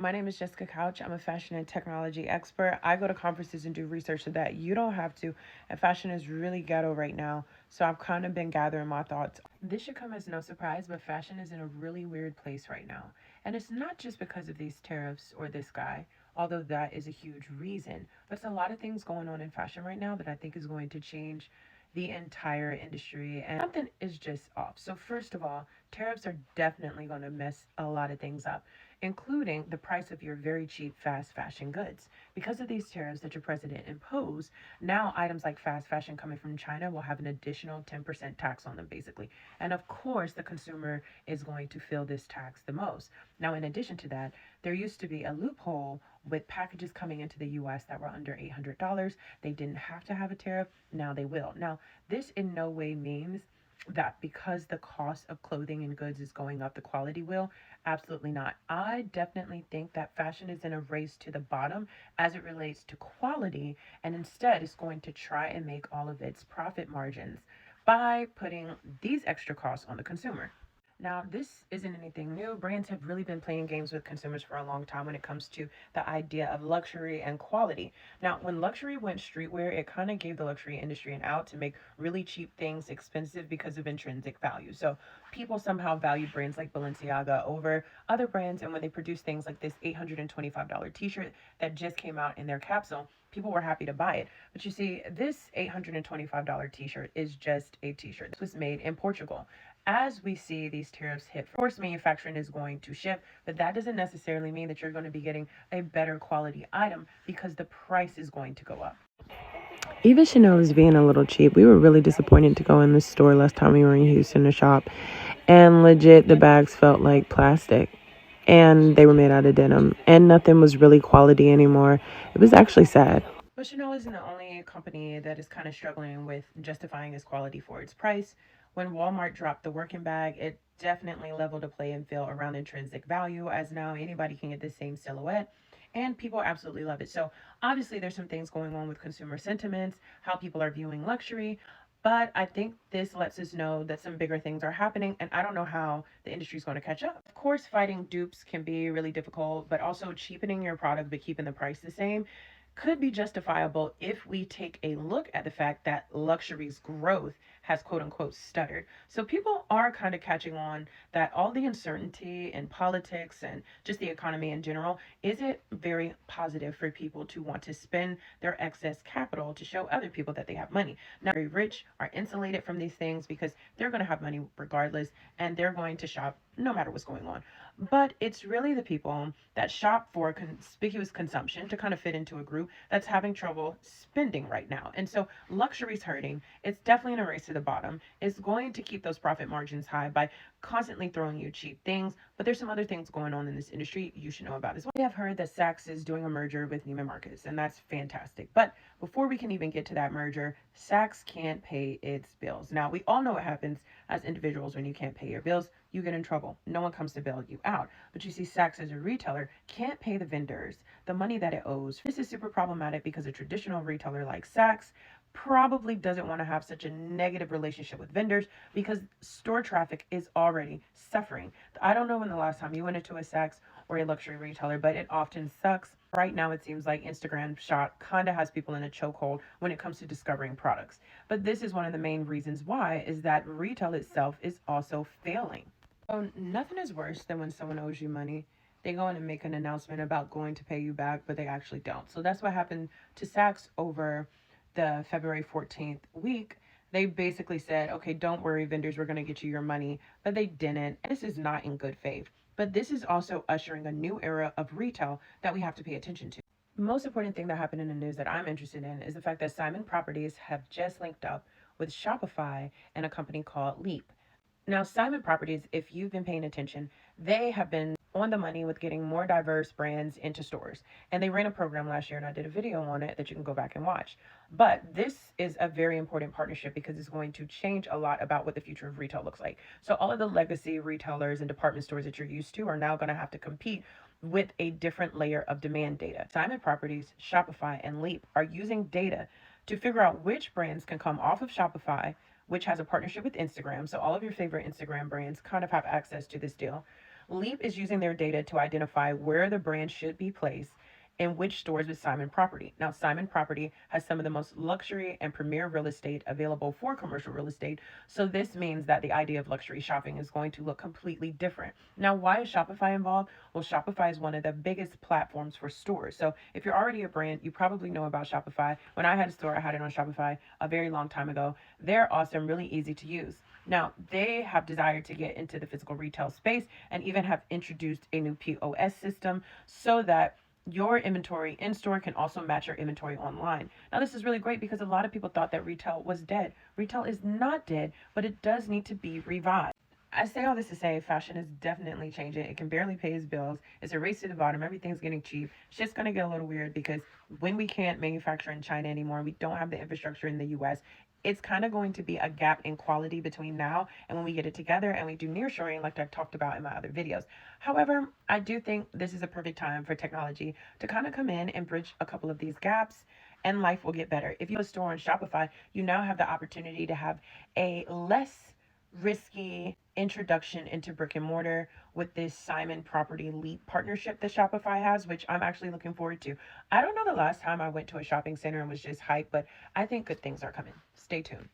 My name is Jessica Couch. I'm a fashion and technology expert. I go to conferences and do research so that you don't have to. And fashion is really ghetto right now. So I've kind of been gathering my thoughts. This should come as no surprise, but fashion is in a really weird place right now. And it's not just because of these tariffs or this guy, although that is a huge reason. But it's a lot of things going on in fashion right now that I think is going to change the entire industry, and something is just off. So first of all, tariffs are definitely going to mess a lot of things up, including the price of your very cheap fast fashion goods. Because of these tariffs that your president imposed, now items like fast fashion coming from China will have an additional 10% tax on them, basically. And of course, the consumer is going to feel this tax the most. Now, in addition to that, there used to be a loophole with packages coming into the US that were under $800. They didn't have to have a tariff. Now they will. Now, this in no way means that because the cost of clothing and goods is going up, the quality will. Absolutely not. I definitely think that fashion is in a race to the bottom as it relates to quality, and instead is going to try and make all of its profit margins by putting these extra costs on the consumer. Now, this isn't anything new. Brands have really been playing games with consumers for a long time when it comes to the idea of luxury and quality. Now, when luxury went streetwear, it kind of gave the luxury industry an out to make really cheap things expensive because of intrinsic value. So people somehow value brands like Balenciaga over other brands. And when they produce things like this $825 t shirt that just came out in their capsule, people were happy to buy it. But you see, this $825 t shirt is just a t shirt. This was made in Portugal. As we see these tariffs hit, of course, manufacturing is going to shift, but that doesn't necessarily mean that you're going to be getting a better quality item because the price is going to go up. Even Chanel is being a little cheap. We were really disappointed to go in the store last time we were in Houston to shop, and legit, the bags felt like plastic. And they were made out of denim, and nothing was really quality anymore. It was actually sad. But Chanel isn't the only company that is kind of struggling with justifying its quality for its price. When Walmart dropped the working bag, it definitely leveled a playing field around intrinsic value, as now anybody can get the same silhouette. And people absolutely love it. So, obviously, there's some things going on with consumer sentiments, how people are viewing luxury. But I think this lets us know that some bigger things are happening, and I don't know how the industry is going to catch up. Of course, fighting dupes can be really difficult, but also cheapening your product but keeping the price the same could be justifiable if we take a look at the fact that luxury's growth has quote unquote stuttered. So people are kind of catching on that all the uncertainty in politics and just the economy in general isn't very positive for people to want to spend their excess capital to show other people that they have money. Now, very rich are insulated from these things because they're going to have money regardless, and they're going to shop no matter what's going on. But it's really the people that shop for conspicuous consumption to kind of fit into a group that's having trouble spending right now. And so luxury's hurting. It's definitely in a race to the bottom. It's going to keep those profit margins high by constantly throwing you cheap things. But there's some other things going on in this industry you should know about as well. We have heard that Saks is doing a merger with Neiman Marcus, and that's fantastic. But before we can even get to that merger, Saks can't pay its bills. Now, we all know what happens as individuals when you can't pay your bills. You get in trouble. No one comes to bail you out. But you see, Saks as a retailer can't pay the vendors the money that it owes. This is super problematic because a traditional retailer like Saks probably doesn't want to have such a negative relationship with vendors because store traffic is already suffering. I don't know when the last time you went into a Saks or a luxury retailer, but it often sucks. Right now, it seems like Instagram shop kind of has people in a chokehold when it comes to discovering products. But this is one of the main reasons why is that retail itself is also failing. So nothing is worse than when someone owes you money. They go in and make an announcement about going to pay you back, but they actually don't. So that's what happened to Saks over the February 14th week. They basically said, okay, don't worry, vendors, we're going to get you your money, but they didn't. This is not in good faith. But this is also ushering a new era of retail that we have to pay attention to. Most important thing that happened in the news that I'm interested in is the fact that Simon Properties have just linked up with Shopify and a company called Leap. Now, Simon Properties, if you've been paying attention, they have been on the money with getting more diverse brands into stores. And they ran a program last year, and I did a video on it that you can go back and watch. But this is a very important partnership because it's going to change a lot about what the future of retail looks like. So all of the legacy retailers and department stores that you're used to are now going to have to compete with a different layer of demand data. Simon Properties, Shopify, and Leap are using data to figure out which brands can come off of Shopify, which has a partnership with Instagram. So all of your favorite Instagram brands kind of have access to this deal. Leap is using their data to identify where the brand should be placed in which stores with Simon Property. Now, Simon Property has some of the most luxury and premier real estate available for commercial real estate. So, this means that the idea of luxury shopping is going to look completely different. Now, why is Shopify involved? Well, Shopify is one of the biggest platforms for stores. So, if you're already a brand, you probably know about Shopify. When I had a store, I had it on Shopify a very long time ago. They're awesome, really easy to use. Now, they have desired to get into the physical retail space and even have introduced a new POS system so that your inventory in store can also match your inventory online. Now, this is really great because a lot of people thought that retail was dead. Retail is not dead, but it does need to be revived. I say all this to say fashion is definitely changing. It can barely pay its bills. It's a race to the bottom. Everything's getting cheap. Shit's gonna get a little weird because when we can't manufacture in China anymore, we don't have the infrastructure in the US. It's kind of going to be a gap in quality between now and when we get it together and we do nearshoring, like I talked about in my other videos. However, I do think this is a perfect time for technology to kind of come in and bridge a couple of these gaps, and life will get better. If you have a store on Shopify, you now have the opportunity to have a less risky introduction into brick and mortar with this Simon Property Leap partnership that Shopify has, which I'm actually looking forward to. I don't know the last time I went to a shopping center and was just hyped, but I think good things are coming. Stay tuned.